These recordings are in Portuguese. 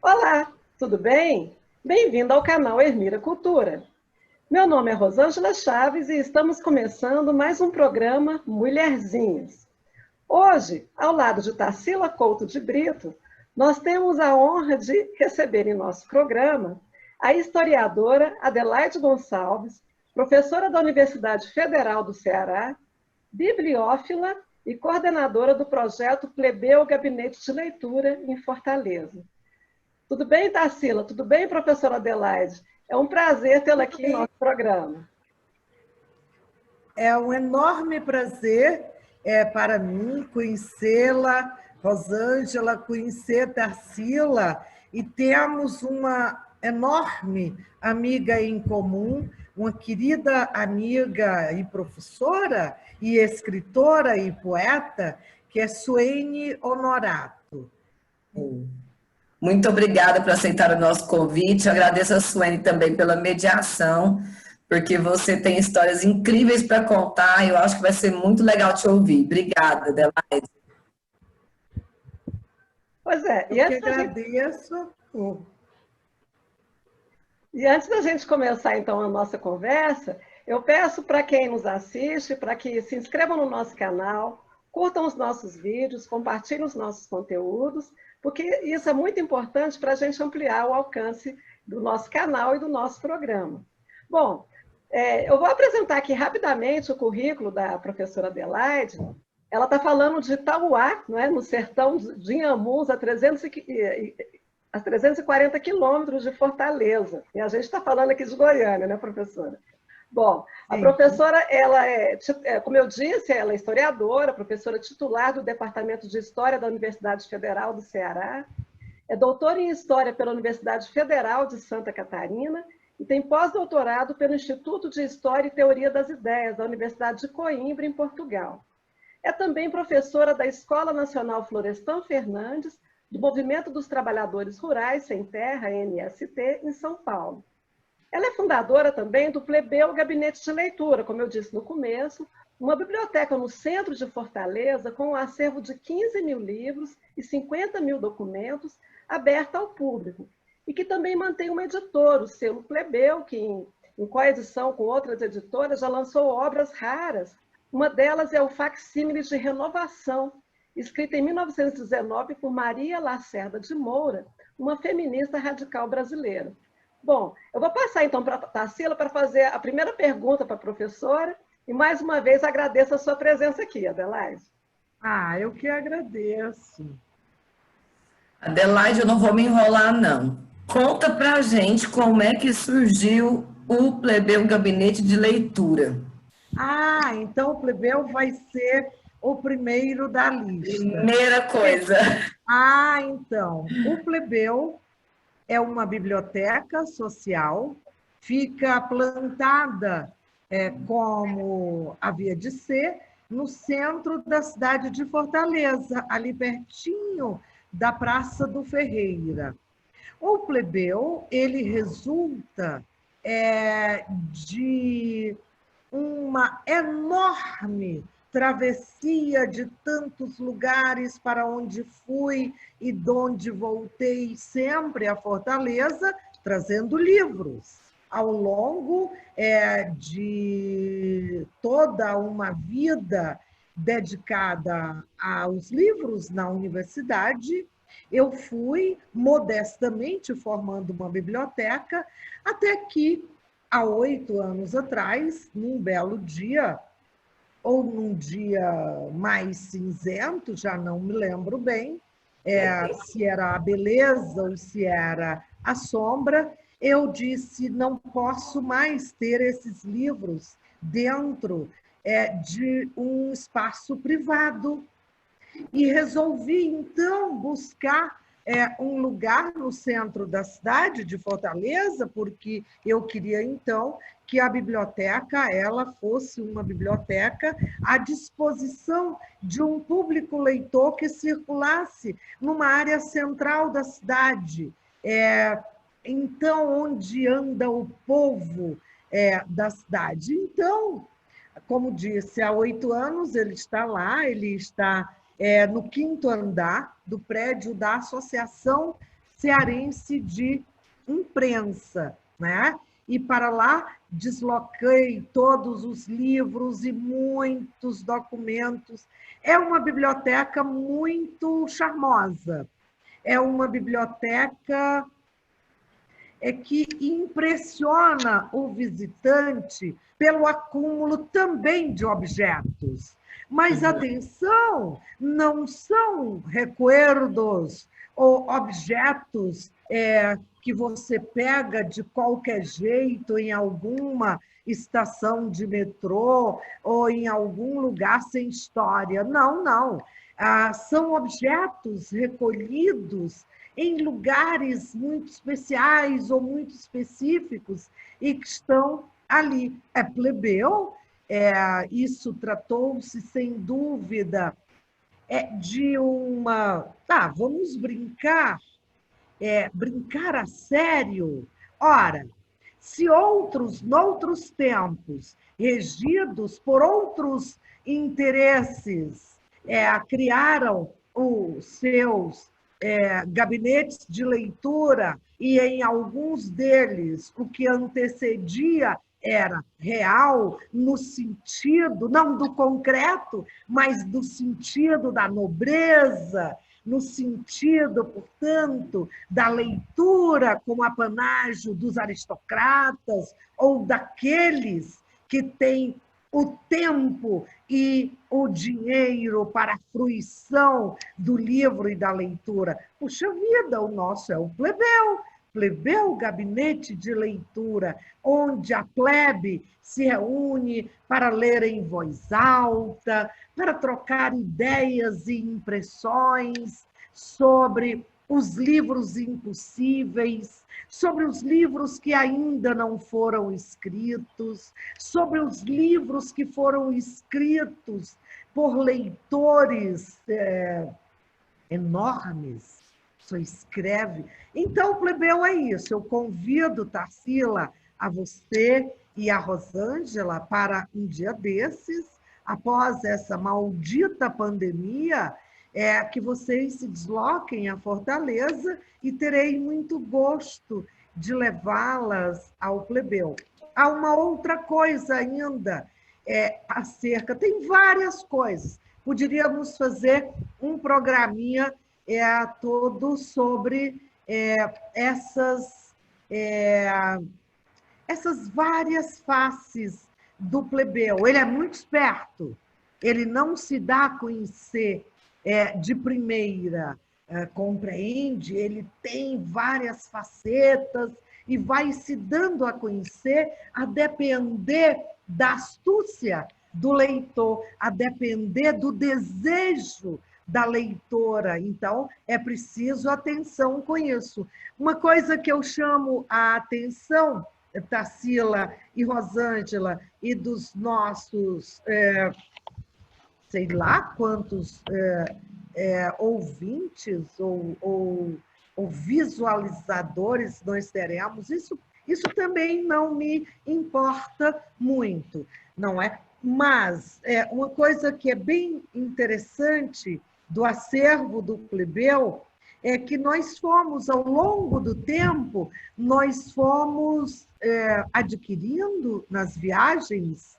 Olá, tudo bem? Bem-vindo ao canal Ermira Cultura. Meu nome é Rosângela Chaves e estamos começando mais um programa Mulherzinhas. Hoje, ao lado de Tarsila Couto de Brito, nós temos a honra de receber em nosso programa a historiadora Adelaide Gonçalves, professora da Universidade Federal do Ceará, bibliófila e coordenadora do projeto Plebeu Gabinete de Leitura em Fortaleza. Tudo bem, Tarsila? Tudo bem, professora Adelaide? É um prazer tê-la aqui em nosso programa. É um enorme prazer para mim conhecê-la, Rosângela, conhecer Tarsila, e temos uma enorme amiga em comum, uma querida amiga e professora, e escritora e poeta, que é Suene Honorato. Muito obrigada por aceitar o nosso convite. Eu agradeço a Suene também pela mediação, porque você tem histórias incríveis para contar e eu acho que vai ser muito legal te ouvir. Obrigada, Adelaide. Pois é, eu que agradeço. E antes da gente começar, então, a nossa conversa, eu peço para quem nos assiste, para que se inscrevam no nosso canal, curtam os nossos vídeos, compartilhem os nossos conteúdos, porque isso é muito importante para a gente ampliar o alcance do nosso canal e do nosso programa. Bom, eu vou apresentar aqui rapidamente o currículo da professora Adelaide. Ela está falando de Tauá, não é? No sertão de Inhamuns, a 340 quilômetros de Fortaleza. E a gente está falando aqui de Goiânia, né, professora? Bom, a professora, ela como eu disse, ela é historiadora, professora titular do Departamento de História da Universidade Federal do Ceará, é doutora em História pela Universidade Federal de Santa Catarina e tem pós-doutorado pelo Instituto de História e Teoria das Ideias da Universidade de Coimbra, em Portugal. É também professora da Escola Nacional Florestan Fernandes, do Movimento dos Trabalhadores Rurais Sem Terra, MST, em São Paulo. Ela é fundadora também do Plebeu Gabinete de Leitura, como eu disse no começo, uma biblioteca no centro de Fortaleza com um acervo de 15 mil livros e 50 mil documentos aberta ao público, e que também mantém uma editora, o selo Plebeu, que em coedição com outras editoras já lançou obras raras. Uma delas é o Facsímile de Renovação, escrita em 1919 por Maria Lacerda de Moura, uma feminista radical brasileira. Bom, eu vou passar então para a Tarsila para fazer a primeira pergunta para a professora e mais uma vez agradeço a sua presença aqui, Adelaide. Eu que agradeço. Adelaide, eu não vou me enrolar, não. Conta para a gente como é que surgiu o Plebeu Gabinete de Leitura. Então o Plebeu vai ser o primeiro da lista. Primeira coisa. Então, o Plebeu é uma biblioteca social, fica plantada, como havia de ser, no centro da cidade de Fortaleza, ali pertinho da Praça do Ferreira. O Plebeu, ele resulta de uma enorme travessia de tantos lugares para onde fui e de onde voltei sempre a Fortaleza, trazendo livros. Ao longo de toda uma vida dedicada aos livros na universidade, eu fui modestamente formando uma biblioteca, até que, há 8 anos atrás, num belo dia, ou num dia mais cinzento, já não me lembro bem, se era a beleza ou se era a sombra, eu disse, não posso mais ter esses livros dentro de um espaço privado. E resolvi, então, buscar um lugar no centro da cidade de Fortaleza, porque eu queria, então, que a biblioteca ela fosse uma biblioteca à disposição de um público leitor que circulasse numa área central da cidade. Então, onde anda o povo da cidade. Então, como disse, há 8 anos ele está lá, ele está no 5º andar do prédio da Associação Cearense de Imprensa, né? E para lá desloquei todos os livros e muitos documentos. É uma biblioteca muito charmosa. É uma biblioteca que impressiona o visitante pelo acúmulo também de objetos. Mas atenção, não são recuerdos ou objetos que você pega de qualquer jeito em alguma estação de metrô ou em algum lugar sem história. Não, não. São objetos recolhidos em lugares muito especiais ou muito específicos e que estão ali. É plebeu, isso tratou-se, sem dúvida, de uma... vamos brincar, brincar a sério. Ora, se noutros tempos, regidos por outros interesses, criaram os seus gabinetes de leitura, e em alguns deles o que antecedia era real, no sentido, não do concreto, mas do sentido da nobreza, no sentido, portanto, da leitura como apanágio dos aristocratas ou daqueles que têm o tempo e o dinheiro para a fruição do livro e da leitura. Puxa vida, o nosso é o plebeu, gabinete de leitura, onde a plebe se reúne para ler em voz alta, para trocar ideias e impressões sobre os livros impossíveis, sobre os livros que ainda não foram escritos, sobre os livros que foram escritos por leitores enormes. Só escreve. Então, plebeu, é isso. Eu convido, Tarsila, a você e a Rosângela para um dia desses, após essa maldita pandemia, que vocês se desloquem a Fortaleza e terei muito gosto de levá-las ao plebeu. Há uma outra coisa ainda acerca, tem várias coisas. Poderíamos fazer um programinha todo sobre essas várias faces do plebeu. Ele é muito esperto, ele não se dá a conhecer de primeira, compreende? Ele tem várias facetas e vai se dando a conhecer a depender da astúcia do leitor, a depender do desejo da leitora. Então, é preciso atenção com isso. Uma coisa que eu chamo a atenção, Tarsila e Rosângela, e dos nossos, sei lá quantos ouvintes ou visualizadores nós teremos, isso também não me importa muito, não é? Mas uma coisa que é bem interessante do acervo do plebeu é que nós fomos, ao longo do tempo, nós fomos adquirindo nas viagens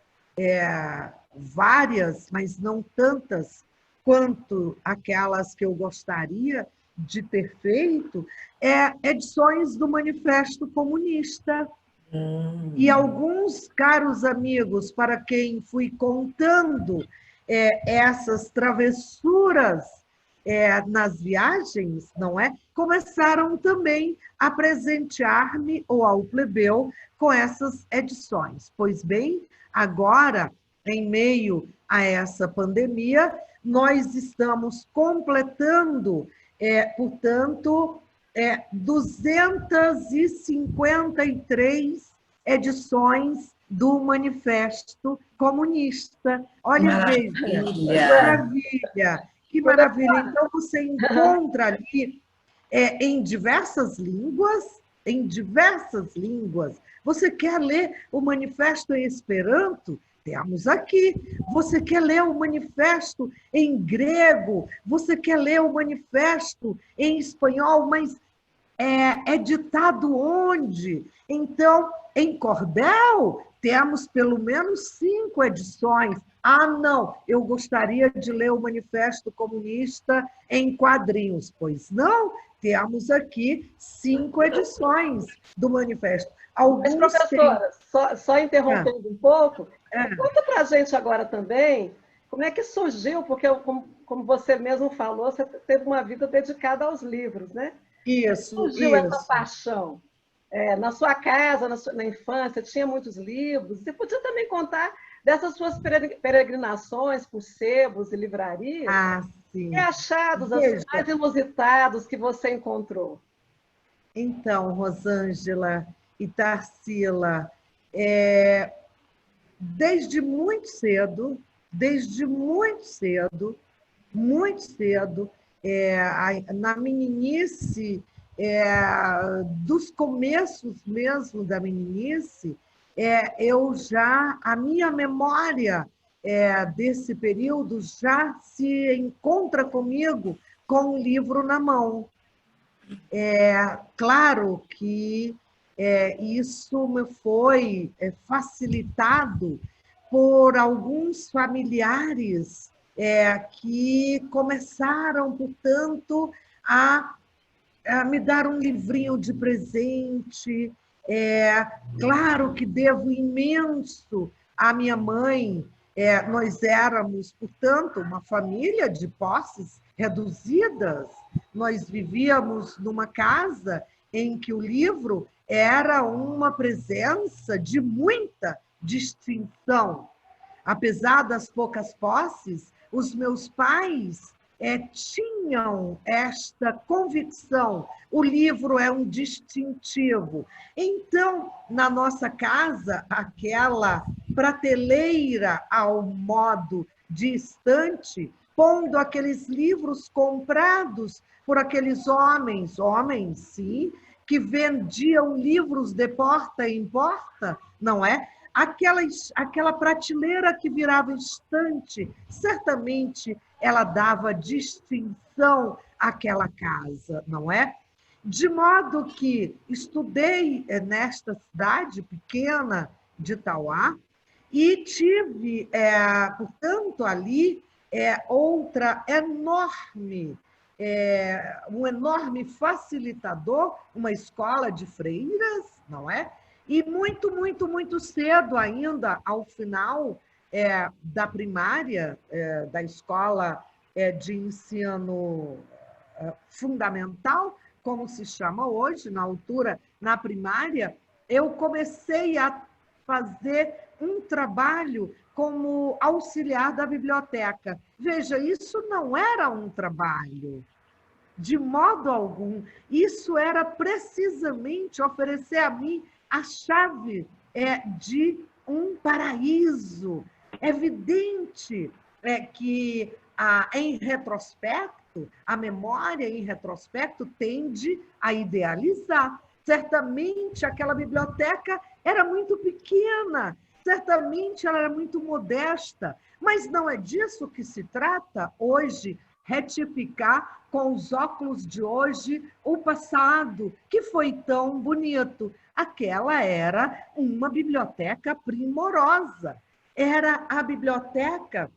várias, mas não tantas quanto aquelas que eu gostaria de ter feito, edições do Manifesto Comunista. E alguns caros amigos para quem fui contando essas travessuras nas viagens, não é? Começaram também a presentear-me ou ao plebeu com essas edições. Pois bem, agora, em meio a essa pandemia, nós estamos completando, portanto, 253 edições do Manifesto Comunista. Olha, veja, que maravilha! Que maravilha! Então, você encontra ali em diversas línguas, Você quer ler o Manifesto em Esperanto? Temos aqui. Você quer ler o manifesto em grego? Você quer ler o manifesto em espanhol? Mas é ditado onde? Então, em cordel, temos pelo menos 5 edições. Ah, não, eu gostaria de ler o Manifesto Comunista em quadrinhos. Pois não, temos aqui 5 edições do Manifesto. Mas, professora, só interrompendo um pouco, conta para a gente agora também como é que surgiu, porque, como você mesmo falou, você teve uma vida dedicada aos livros, né? Isso, Surgiu essa paixão? Na sua casa, na infância, tinha muitos livros. Você podia também contar dessas suas peregrinações por sebos e livrarias? Ah, sim. E achados assim, mais inusitados que você encontrou? Então, Rosângela e Tarsila, desde muito cedo, na meninice, dos começos mesmo da meninice, a minha memória desse período já se encontra comigo com um livro na mão. Claro que isso me foi facilitado por alguns familiares que começaram, portanto, a me dar um livrinho de presente. Claro que devo imenso à minha mãe. Nós éramos, portanto, uma família de posses reduzidas. Nós vivíamos numa casa em que o livro era uma presença de muita distinção. Apesar das poucas posses, os meus pais tinham esta convicção: o livro é um distintivo. Então, na nossa casa, aquela prateleira ao modo de estante, pondo aqueles livros comprados por aqueles homens, sim, que vendiam livros de porta em porta, não é? Aquela prateleira que virava estante, certamente ela dava distinção àquela casa, não é? De modo que estudei nesta cidade pequena de Itauá e tive, portanto, ali outra enorme, um enorme facilitador, uma escola de freiras, não é? E muito, muito, muito cedo ainda, ao final da primária, da escola de ensino fundamental, como se chama hoje, na altura, na primária, eu comecei a fazer um trabalho como auxiliar da biblioteca. Veja, isso não era um trabalho, de modo algum. Isso era precisamente oferecer a mim a chave de um paraíso. É evidente que, em retrospecto, a memória, em retrospecto, tende a idealizar. Certamente, aquela biblioteca era muito pequena, certamente ela era muito modesta, mas não é disso que se trata hoje, retificar com os óculos de hoje o passado, que foi tão bonito. Aquela era uma biblioteca primorosa. Era a biblioteca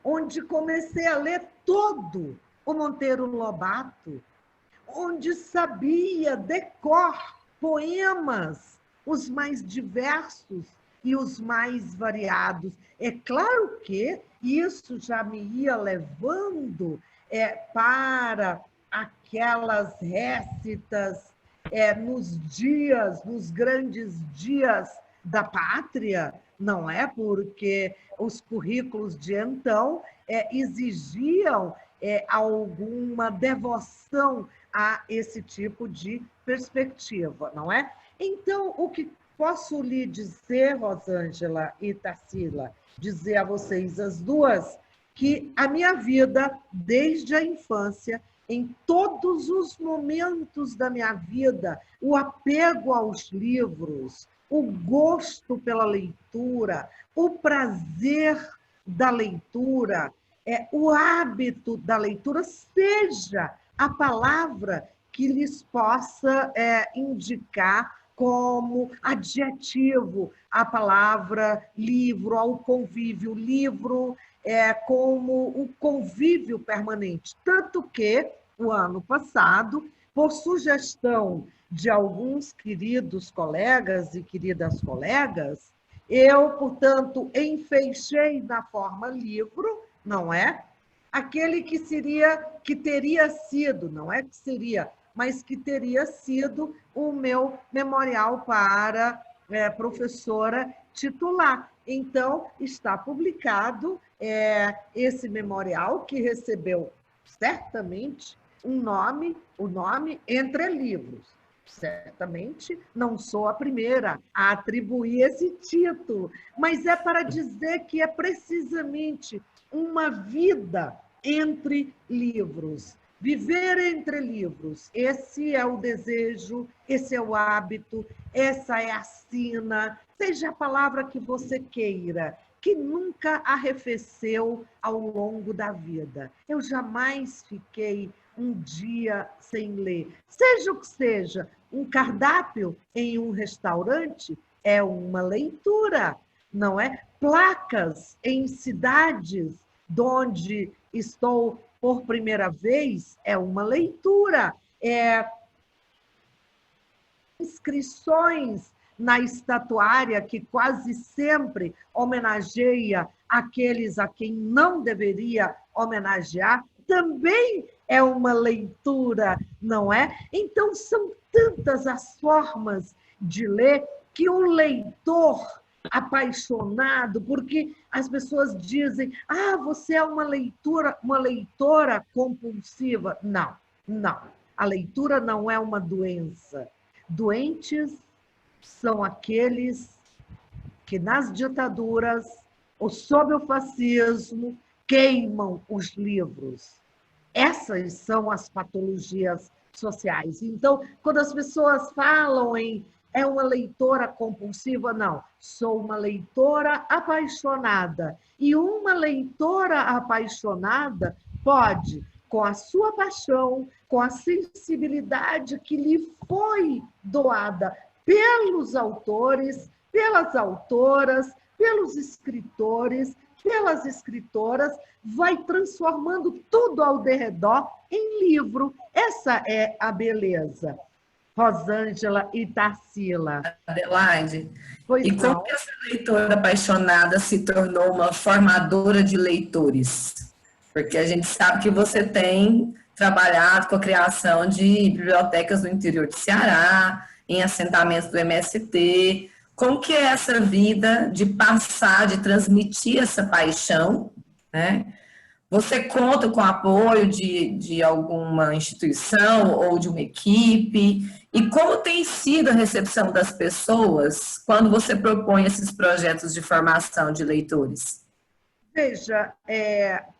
onde comecei a ler todo o Monteiro Lobato, onde sabia de cor poemas, os mais diversos e os mais variados. É claro que isso já me ia levando para aquelas récitas nos grandes dias da pátria, não é? Porque os currículos de então exigiam alguma devoção a esse tipo de perspectiva, não é? Então, o que posso lhe dizer, Rosângela e Tarsila, dizer a vocês as duas, que a minha vida, desde a infância, em todos os momentos da minha vida, o apego aos livros, o gosto pela leitura, o prazer da leitura, o hábito da leitura, seja a palavra que lhes possa indicar como adjetivo a palavra livro, ao convívio. Livro como o convívio permanente. Tanto que, o ano passado, por sugestão de alguns queridos colegas e queridas colegas, eu, portanto, enfeixei na forma livro, não é? Aquele que teria sido, não é que seria, mas que teria sido o meu memorial para professora titular. Então, está publicado esse memorial, que recebeu certamente o nome Entre Livros. Certamente não sou a primeira a atribuir esse título, mas é para dizer que é precisamente uma vida entre livros. Viver entre livros, esse é o desejo, esse é o hábito, essa é a sina, seja a palavra que você queira, que nunca arrefeceu ao longo da vida. Eu jamais fiquei um dia sem ler. Seja o que seja, um cardápio em um restaurante é uma leitura, não é? Placas em cidades onde estou por primeira vez é uma leitura. Inscrições na estatuária, que quase sempre homenageia aqueles a quem não deveria homenagear, também é uma leitura, não é? Então, são tantas as formas de ler que o leitor apaixonado, porque as pessoas dizem, você é uma leitora compulsiva. Não, não. A leitura não é uma doença. Doentes são aqueles que nas ditaduras ou sob o fascismo queimam os livros. Essas são as patologias sociais. Então, quando as pessoas falam em é uma leitora compulsiva, não. Sou uma leitora apaixonada. E uma leitora apaixonada pode, com a sua paixão, com a sensibilidade que lhe foi doada pelos autores, pelas autoras, pelos escritores, pelas escritoras, vai transformando tudo ao derredor em livro. Essa é a beleza. Rosângela e Tarsila. Adelaide, Pois e não. como que essa leitora apaixonada se tornou uma formadora de leitores? Porque a gente sabe que você tem trabalhado com a criação de bibliotecas no interior de Ceará, em assentamentos do MST. Como que é essa vida de passar, de transmitir essa paixão, né? Você conta com o apoio de alguma instituição ou de uma equipe? E como tem sido a recepção das pessoas quando você propõe esses projetos de formação de leitores? Veja,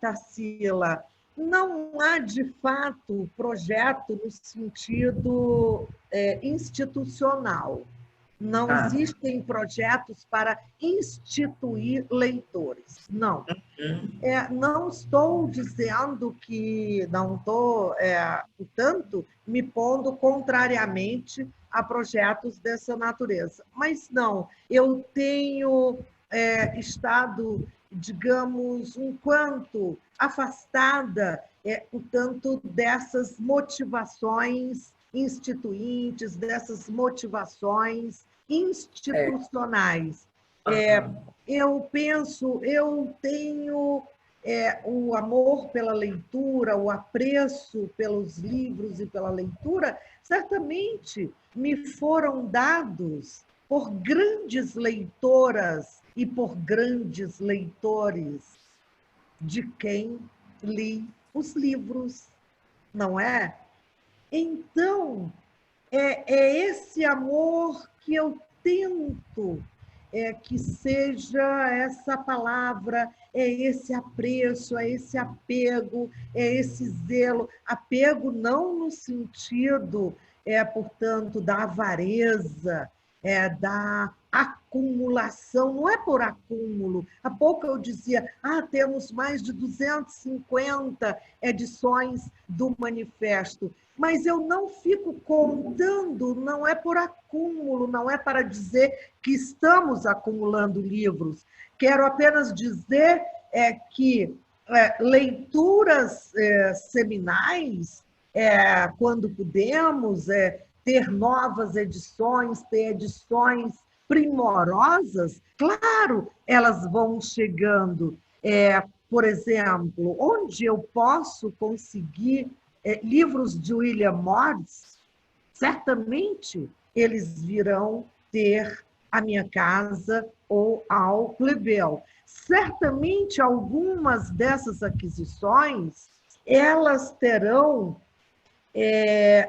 Tarsila, não há, de fato, projeto no sentido institucional. Não existem projetos para instituir leitores. Não. Não estou dizendo que não estou, portanto, me pondo contrariamente a projetos dessa natureza. Mas não, eu tenho estado, digamos, um quanto afastada, portanto, dessas motivações instituintes, dessas motivações institucionais. Eu penso, eu tenho o amor pela leitura, o apreço pelos livros e pela leitura, certamente me foram dados por grandes leitoras e por grandes leitores de quem li os livros, não é? Então, é esse amor que eu tento que seja essa palavra, é esse apreço, é esse apego, é esse zelo. Apego não no sentido, portanto, da avareza, da acumulação, não é por acúmulo. Há pouco eu dizia, temos mais de 250 edições do manifesto, mas eu não fico contando, não é por acúmulo, não é para dizer que estamos acumulando livros. Quero apenas dizer que leituras seminais, quando podemos, ter novas edições, ter edições primorosas, claro, elas vão chegando. Por exemplo, onde eu posso conseguir livros de William Morris, certamente eles virão ter a minha casa ou ao Plebel. Certamente algumas dessas aquisições, elas terão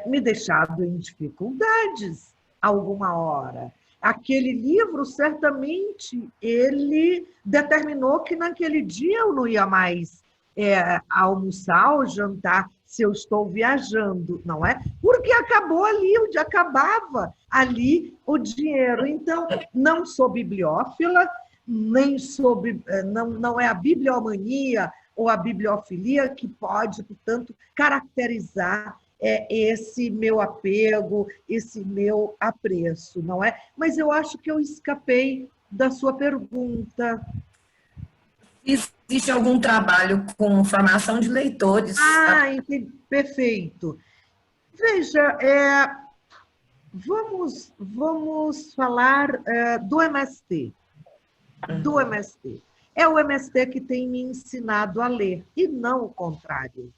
me deixado em dificuldades alguma hora. Aquele livro, certamente, ele determinou que naquele dia eu não ia mais almoçar ou jantar se eu estou viajando, não é? Porque acabou ali, onde acabava ali o dinheiro. Então, não sou bibliófila, nem sou, não é a bibliomania ou a bibliofilia que pode, portanto, caracterizar esse meu apego, esse meu apreço, não é? Mas eu acho que eu escapei da sua pergunta. Existe algum trabalho com formação de leitores? Entendi. Perfeito. Veja, vamos falar do MST. Do MST. É o MST que tem me ensinado a ler, e não o contrário.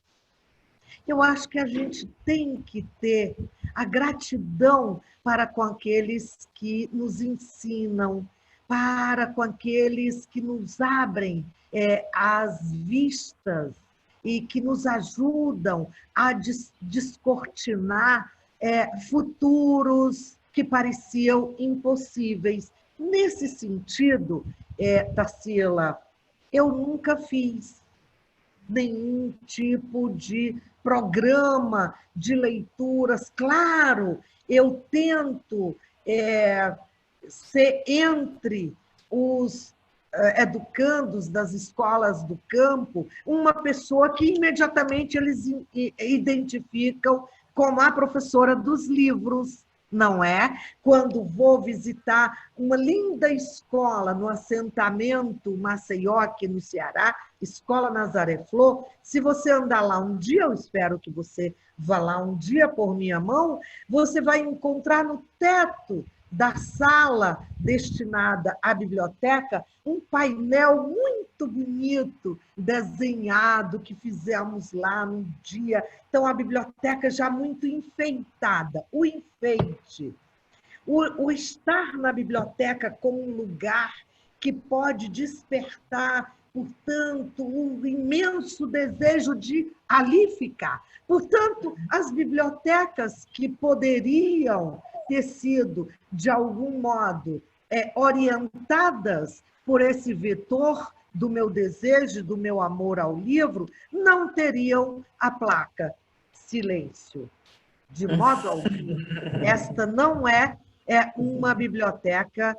Eu acho que a gente tem que ter a gratidão para com aqueles que nos ensinam, para com aqueles que nos abrem as vistas e que nos ajudam a descortinar futuros que pareciam impossíveis. Nesse sentido, Tarsila, eu nunca fiz nenhum tipo de programa de leituras. Claro, eu tento ser entre os educandos das escolas do campo uma pessoa que imediatamente eles identificam como a professora dos livros, não é? Quando vou visitar uma linda escola no assentamento Maceió, aqui no Ceará, Escola Nazaré Flor, se você andar lá um dia, eu espero que você vá lá um dia por minha mão, você vai encontrar no teto da sala destinada à biblioteca um painel muito bonito, desenhado, que fizemos lá num dia. Então, a biblioteca já muito enfeitada, o enfeite. O estar na biblioteca como um lugar que pode despertar, portanto, um imenso desejo de ali ficar. Portanto, as bibliotecas que poderiam ter sido, de algum modo, orientadas por esse vetor do meu desejo, do meu amor ao livro, não teriam a placa silêncio. De modo algum. Esta não é uma biblioteca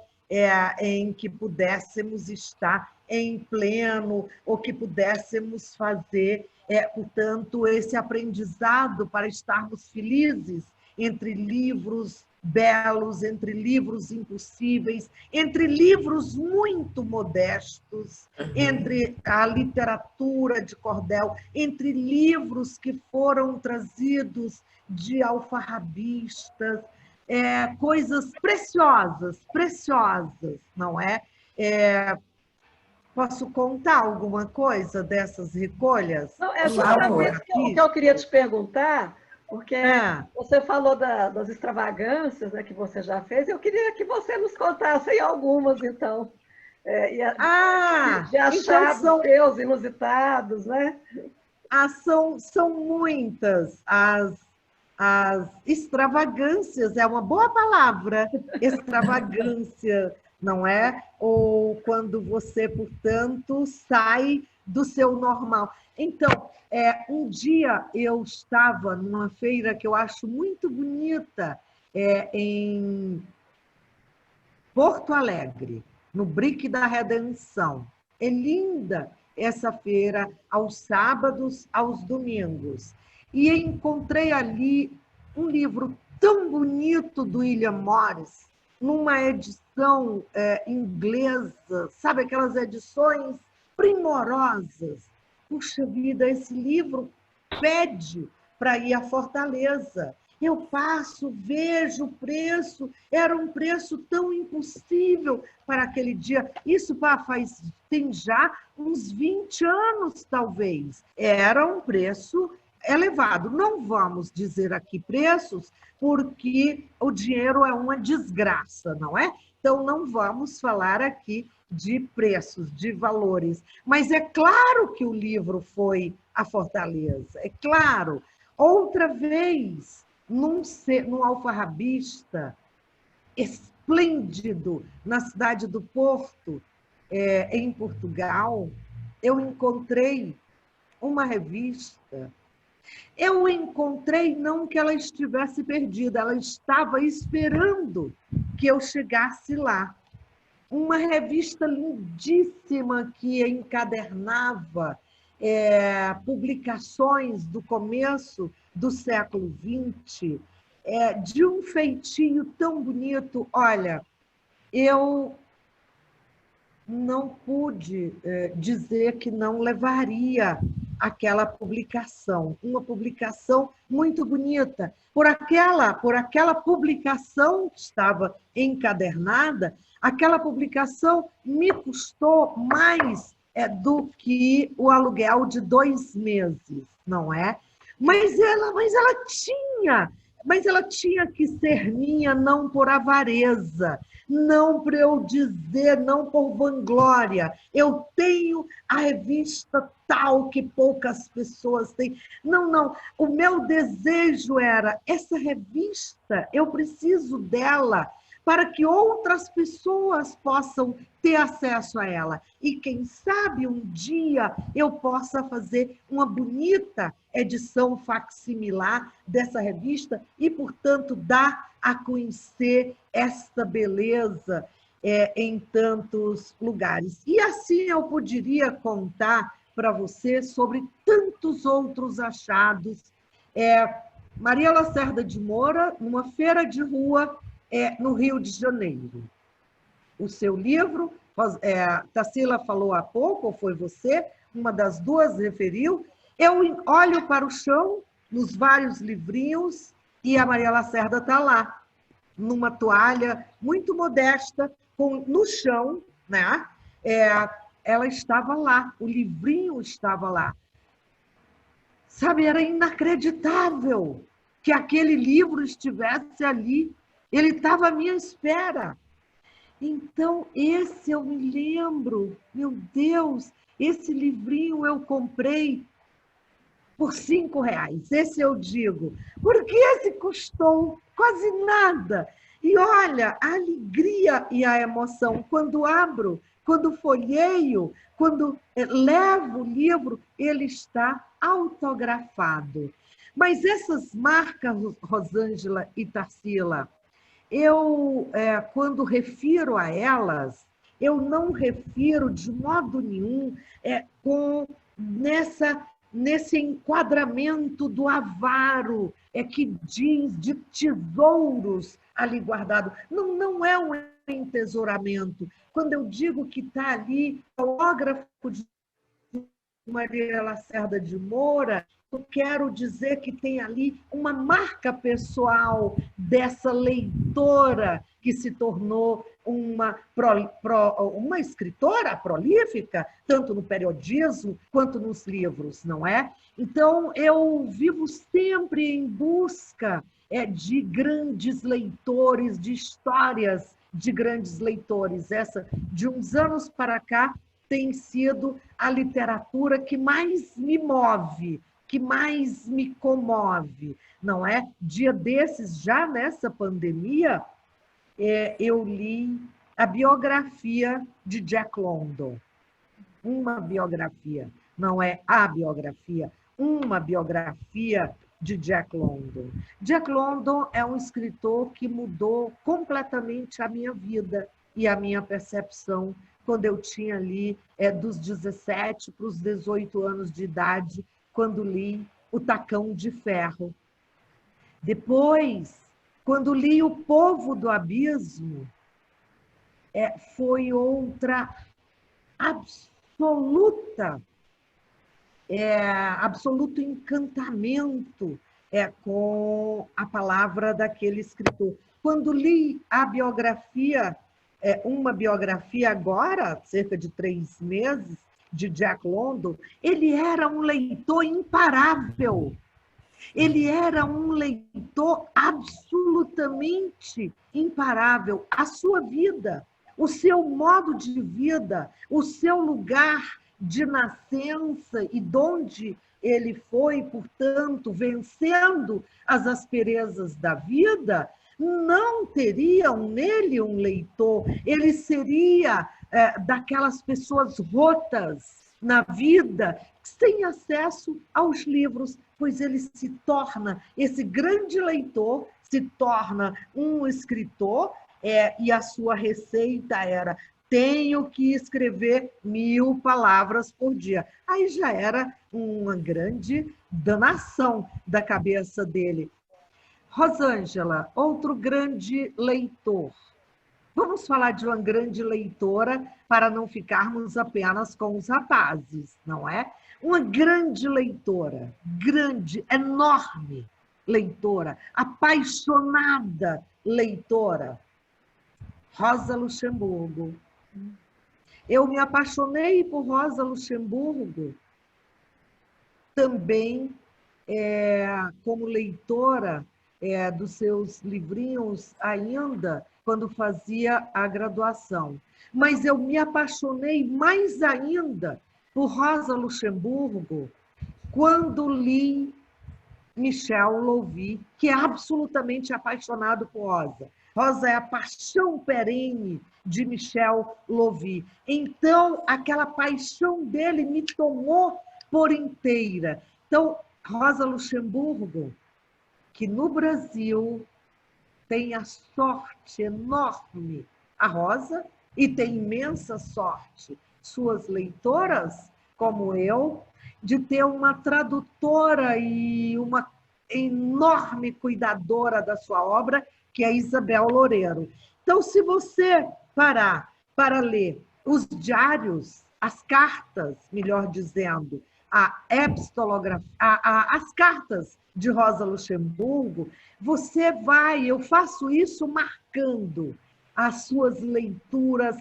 em que pudéssemos estar em pleno, ou que pudéssemos fazer, portanto, esse aprendizado para estarmos felizes entre livros belos, entre livros impossíveis, entre livros muito modestos, entre a literatura de cordel, entre livros que foram trazidos de alfarrabistas, coisas preciosas, preciosas, não é? Posso contar alguma coisa dessas recolhas? Não, é justamente o que eu queria te perguntar, porque você falou das extravagâncias, né, que você já fez, eu queria que você nos contasse aí algumas, então. De achados então seus, inusitados, né? São muitas as extravagâncias, é uma boa palavra, extravagância, não é? Ou quando você, portanto, sai do seu normal. Então, um dia eu estava numa feira que eu acho muito bonita, em Porto Alegre, no Brick da Redenção. É linda essa feira, aos sábados, aos domingos. E encontrei ali um livro tão bonito do William Morris, numa edição inglesa, sabe, aquelas edições primorosas. Puxa vida, esse livro pede para ir à Fortaleza. Eu passo, vejo o preço, era um preço tão impossível para aquele dia. Isso tem já uns 20 anos, talvez. Era um preço elevado. Não vamos dizer aqui preços, porque o dinheiro é uma desgraça, não é? Então, não vamos falar aqui de preços, de valores. Mas é claro que o livro foi à Fortaleza, é claro. Outra vez, num alfarrabista esplêndido na cidade do Porto, em Portugal, eu encontrei uma revista. Eu encontrei não que ela estivesse perdida, ela estava esperando que eu chegasse lá. Uma revista lindíssima que encadernava publicações do começo do século XX, de um feitio tão bonito. Olha, eu não pude dizer que não levaria aquela publicação, uma publicação muito bonita. Por aquela publicação que estava encadernada, aquela publicação me custou mais do que o aluguel de 2 meses, não é? Mas ela tinha que ser minha, não por avareza, não para eu dizer, não por vanglória. Eu tenho a revista tal que poucas pessoas têm. Não. O meu desejo era, essa revista, eu preciso dela para que outras pessoas possam ter acesso a ela. E quem sabe um dia eu possa fazer uma bonita edição facsimilar dessa revista e, portanto, dar a conhecer esta beleza em tantos lugares. E assim eu poderia contar para você sobre tantos outros achados. Maria Lacerda de Moura, numa feira de rua no Rio de Janeiro. O seu livro, Tarsila falou há pouco, ou foi você, uma das duas referiu. Eu olho para o chão, nos vários livrinhos, e a Maria Lacerda está lá, numa toalha muito modesta, no chão, né? Ela estava lá, o livrinho estava lá. Sabe, era inacreditável que aquele livro estivesse ali. Ele estava à minha espera. Então, esse eu me lembro, meu Deus, esse livrinho eu comprei por R$5. Esse eu digo, porque esse custou quase nada. E olha, a alegria e a emoção, quando abro, quando folheio, quando levo o livro, ele está autografado. Mas essas marcas, Rosângela e Tarsila, eu, quando refiro a elas, eu não refiro de modo nenhum nesse enquadramento do avaro, que diz de tesouros ali guardado. Não é um entesouramento. Quando eu digo que está ali o autógrafo de Maria Lacerda de Moura, eu quero dizer que tem ali uma marca pessoal dessa leitora que se tornou uma escritora prolífica, tanto no periodismo quanto nos livros, não é? Então, eu vivo sempre em busca de grandes leitores, de histórias de grandes leitores. Essa, de uns anos para cá, tem sido a literatura que mais me move, que mais me comove, não é? Dia desses, já nessa pandemia, eu li a biografia de Jack London. Uma biografia, não é a biografia, uma biografia de Jack London. Jack London é um escritor que mudou completamente a minha vida. e a minha percepção quando eu tinha ali dos 17 para os 18 anos de idade, quando li O Tacão de Ferro. Depois, quando li O Povo do Abismo, foi outra absoluto encantamento com a palavra daquele escritor. Quando li a biografia, uma biografia agora, cerca de 3 meses, de Jack London, ele era um leitor imparável. Ele era um leitor absolutamente imparável. A sua vida, o seu modo de vida, o seu lugar de nascença e de onde ele foi, portanto, vencendo as asperezas da vida, não teriam nele um leitor. Ele seria daquelas pessoas rotas na vida, sem acesso aos livros, pois ele se torna, esse grande leitor, se torna um escritor, e a sua receita era: tenho que escrever 1000 palavras por dia. Aí já era uma grande danação da cabeça dele. Rosângela, outro grande leitor. Vamos falar de uma grande leitora para não ficarmos apenas com os rapazes, não é? Uma grande leitora, grande, enorme leitora, apaixonada leitora, Rosa Luxemburgo. Eu me apaixonei por Rosa Luxemburgo também como leitora dos seus livrinhos ainda, quando fazia a graduação. Mas eu me apaixonei mais ainda por Rosa Luxemburgo quando li Michel Louvi, que é absolutamente apaixonado por Rosa. Rosa é a paixão perene de Michel Louvi. Então, aquela paixão dele me tomou por inteira. Então, Rosa Luxemburgo, que no Brasil tem a sorte enorme, a Rosa, e tem imensa sorte, suas leitoras, como eu, de ter uma tradutora e uma enorme cuidadora da sua obra, que é Isabel Loureiro. Então, se você parar para ler os diários, as cartas, melhor dizendo, as cartas de Rosa Luxemburgo, você vai, eu faço isso marcando as suas leituras,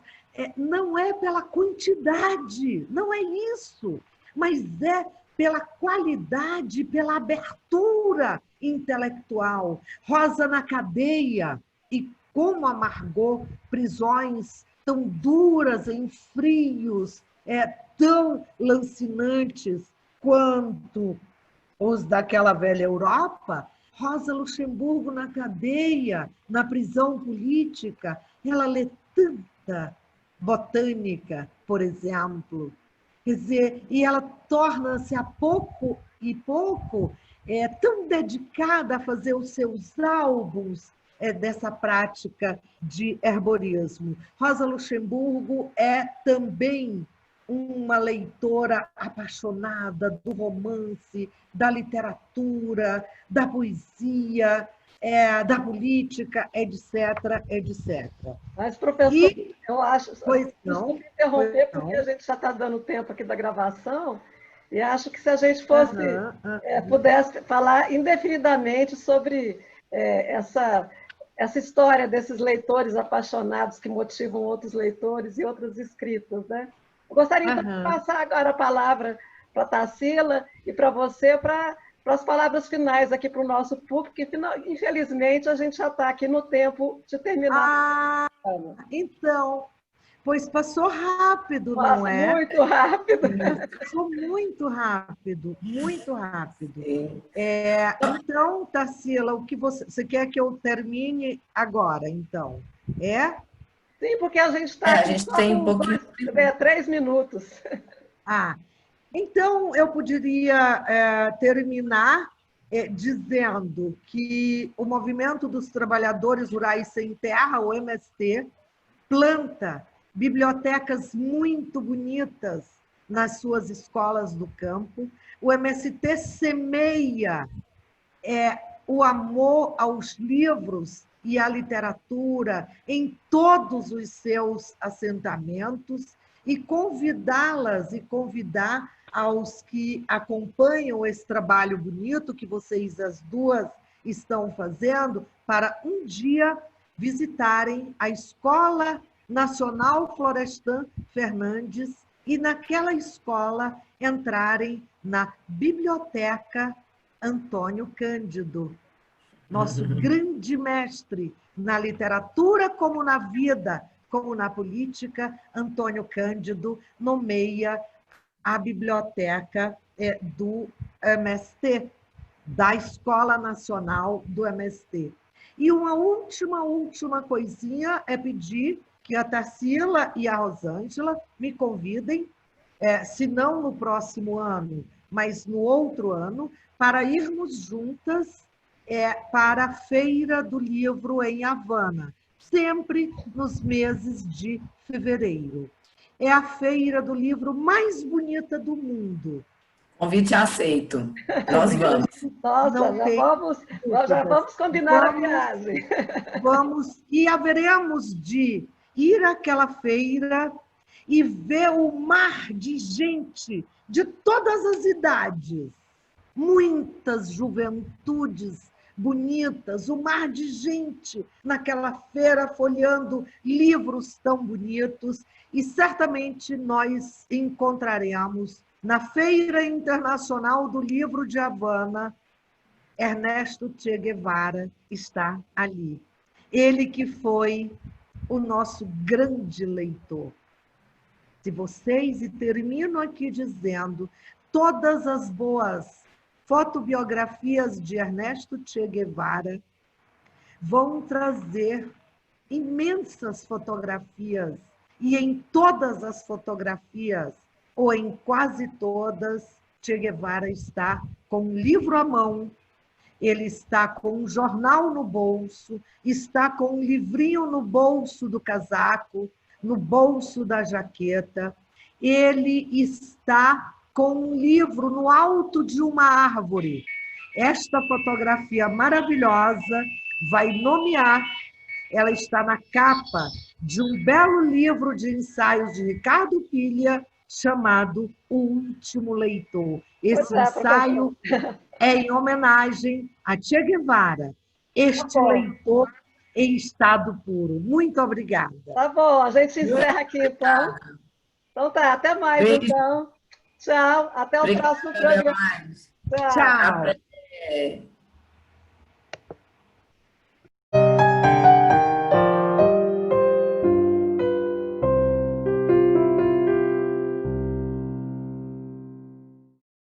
não é pela quantidade, não é isso, mas é pela qualidade, pela abertura intelectual. Rosa na cadeia, e como amargou prisões tão duras, em frios, tão lancinantes quanto os daquela velha Europa. Rosa Luxemburgo na cadeia, na prisão política, ela lê tanta botânica, por exemplo. Quer dizer, e ela torna-se a pouco e pouco tão dedicada a fazer os seus álbuns dessa prática de herborismo. Rosa Luxemburgo é também uma leitora apaixonada do romance, da literatura, da poesia, da política, etc., etc. Mas, professor, eu acho... Pois não. Desculpe interromper, porque a gente já está dando tempo aqui da gravação, e acho que se a gente fosse, pudesse falar indefinidamente sobre essa história desses leitores apaixonados que motivam outros leitores e outras escritas, né? Eu gostaria de passar agora a palavra para a Tarsila e para você, para as palavras finais aqui para o nosso público, que infelizmente a gente já está aqui no tempo de terminar. Então, pois passou rápido, não é? Muito rápido. Passou muito rápido, muito rápido. Então, Tarsila, o que você quer que eu termine agora, então? Sim, porque a gente está a gente tem um pouquinho... 3 minutos. Então, eu poderia terminar dizendo que o Movimento dos Trabalhadores Rurais Sem Terra, o MST, planta bibliotecas muito bonitas nas suas escolas do campo. O MST semeia o amor aos livros e à literatura em todos os seus assentamentos e convidá-las e convidar aos que acompanham esse trabalho bonito que vocês as duas estão fazendo para um dia visitarem a Escola Nacional Florestan Fernandes e naquela escola entrarem na Biblioteca Antônio Cândido, nosso grande mestre na literatura como na vida, como na política. Antônio Cândido nomeia a biblioteca do MST, da Escola Nacional do MST. E uma última coisinha é pedir que a Tarsila e a Rosângela me convidem, se não no próximo ano, mas no outro ano, para irmos juntas para a Feira do Livro em Havana, sempre nos meses de fevereiro. É a feira do livro mais bonita do mundo. Convite aceito. Nós vamos. Nossa, nós já vamos combinar a viagem. Vamos, e haveremos de ir àquela feira e ver o mar de gente de todas as idades, muitas juventudes bonitas, o mar de gente naquela feira folheando livros tão bonitos, e certamente nós encontraremos na Feira Internacional do Livro de Havana. Ernesto Che Guevara está ali. Ele que foi o nosso grande leitor. Se vocês, e termino aqui dizendo, todas as boas fotobiografias de Ernesto Che Guevara vão trazer imensas fotografias, e em todas as fotografias, ou em quase todas, Che Guevara está com um livro à mão, ele está com um jornal no bolso, está com um livrinho no bolso do casaco, no bolso da jaqueta, ele está com um livro no alto de uma árvore. Esta fotografia maravilhosa vai nomear, ela está na capa de um belo livro de ensaios de Ricardo Pilha, chamado O Último Leitor. Esse ensaio é em homenagem a Che Guevara, este leitor em estado puro. Muito obrigada. Tá bom, a gente encerra aqui, então. Então tá, até mais, Beijo. então. Tchau, até o próximo programa. Tchau.